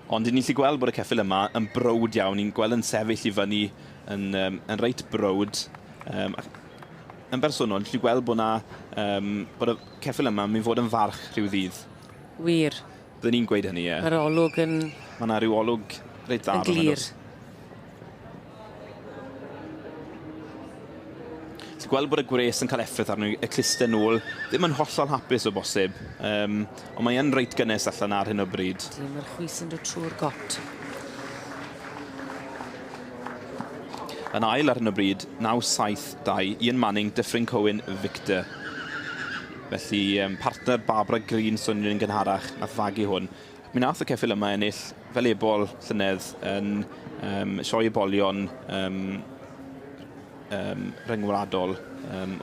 Ond ni'n gallu gweld bod y ceffyl yma yn browd iawn. Ni'n gweld yn sefyll i fyny yn reit browd. Yn bersonol, ni'n gallu gweld bod y ceffyl yma yn mynd fod yn farch rhyw ddydd. Wir. Byddwn ni'n gweud hynny, ie. Mae'r olwg yn... Mae yna rhyw olwg reit dda. Yn glir. Ti'n gweld bod y gwres yn cael effaith arno y clusten nôl, ddim yn hollol hapus o bosib, ond mae yn reit gynnes allan ar hyn o bryd. Mae'r chwys yn dod trwy'r got. Yn ail ar hyn o bryd, 9-7-2, Ian Manning, Dyffryn Cohen, Victor. Felly partner Barbara Green swnio'n yn gynharach nath fagu hwn. Mi nath y ceffyl yma ennill fel Ebol llynedd yn sioe ebolion ryngwladol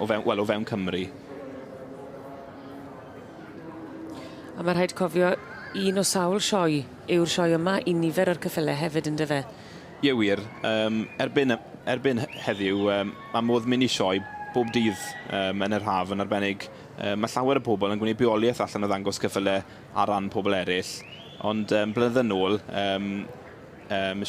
o fewn Cymru. A mae rhaid cofio un o sawl sioe yw'r sioe yma i nifer o'r cyffylau hefyd yn dyfe? Ie wir, erbyn heddiw, mae modd mynd i sioe bob dydd yn yr haf yn arbennig. Mae llawer y pobl yn gwneud bioliaeth allan o ddangos cyffylau ar ran pobl eraill. Ond blynyddoedd yn ôl,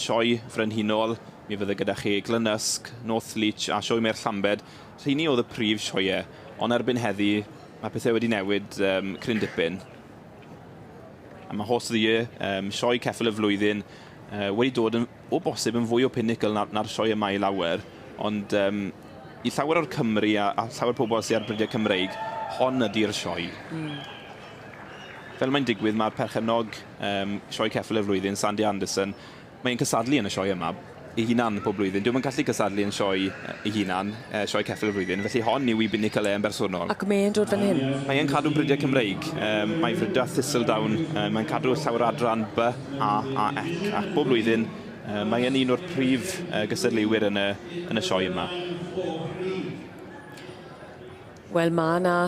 sioe frenhinol, mi fydde gyda chi Glynysg, North Leach a sioe Mer Llambed. Rheini oedd y prif sioe, ond erbyn heddi, mae pethau wedi newid cryn dipyn. A mae Horse of the Year, sioe ceffyl y flwyddyn, wedi dod o bosib yn fwy o pinnacle na'r sioe yma i lawer. Ond i llawer o'r Cymru a llawer pobl sydd ar brydiau Cymreig, hon ydy'r sioe. Fel mae'n digwydd, mae'r perchenog sioe ceffyl y flwyddyn, Sandy Anderson, mae'n cysadlu yn y sioe yma ei hunan pob blwyddyn. Dwi'n yn gallu cysadlu yn sioe ei hunan, sioe ceffyl y flwyddyn, felly hon yw i binnacle yn bersonol. Ac mae'n dod fan hyn? Mae'n cadw brydiau Cymreig. Mae'n frydiau Thistledown, mae'n cadw llawer adran B, A Ec. Ac bob blwyddyn, mae'n un o'r prif gysadleuwyr yn y sioe yma. Wel, mae yna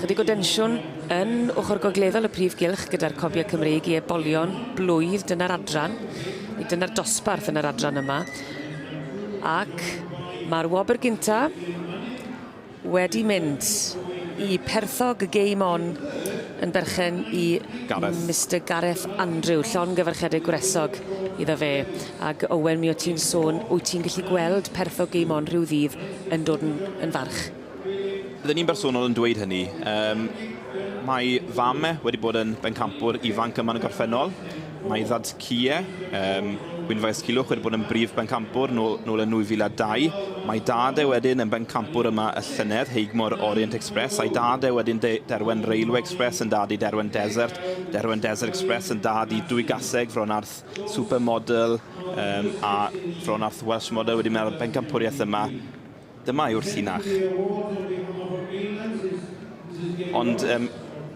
chydig o densiwn yn ochr gogleddol y prif gylch gyda'r Cobiau Cymreig i ebolion Blwydd, dyna'r adran. Dyna'r dosbarth yn yr adran yma. Ac mae'r wobr gynta wedi mynd i perthog y game on yn berchen i Mr Gareth Andrew, llon gyfarchedig gwresog iddo fe. Ac Owen, mi o ti'n sôn, wyt ti'n gallu gweld perthog game on rhyw ddydd yn dod yn farch? Byddwn ni'n bersonol yn dweud hynny. Mae fame wedi bod yn bencampwr ifanc yma yn y gorffennol. Mae ddad Cie, Gwynfaes Culwch wedi bod yn brif bencampwr nôl yn 2002. Mae dad e wedyn yn bencampwr yma y llynedd, Heigmor Orient Express. A'i dad e wedyn Derwen Railway Express yn dad i Derwen Desert. Derwen Desert Express yn dad i Dwy Gaseg, Fronarth Supermodel a Fronarth Welsh Model wedi meddwl bencampwriaeth yma. Dyma yw'r llinach. Ond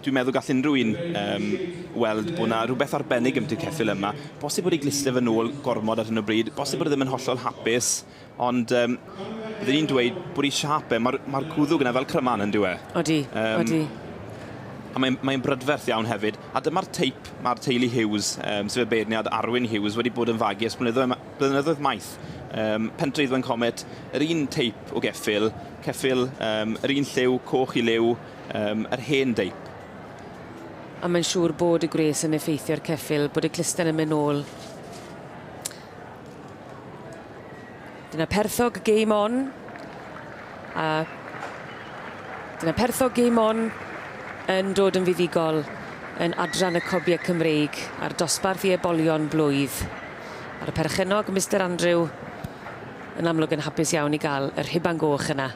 dwi'n meddwl gall unrhyw un weld bod yna rhywbeth arbennig am y ceffyl yma. Bosib bod ei glistef yn ôl gormod ar hyn o bryd. Bosib bod e ddim yn hollol hapus. Ond byddwn ni'n dweud bod ei siap e. Mae'r cwddwg yna fel cryman yn dweud. Odi, odi. A mae'n brydferth iawn hefyd. A dyma'r teip mae'r teulu Hughes, sef y beirniad Arwyn Hughes, wedi bod yn fagus blynyddoedd maith. Pentreuddwen Comet, yr un teip o geffyl, yr un lliw, coch i liw, yr hen deip. A mae'n siŵr bod y gres yn effeithio'r ceffyl, bod y clusten yn mynd nôl. Dyna perthog game on. A dyna perthog game on yn dod yn fuddigol yn adran y Cobiau Cymreig a'r dosbarth i ebolion Blwydd. A'r perchenog Mr Andrew yn amlwg yn hapus iawn i gael yr hiban goch yna.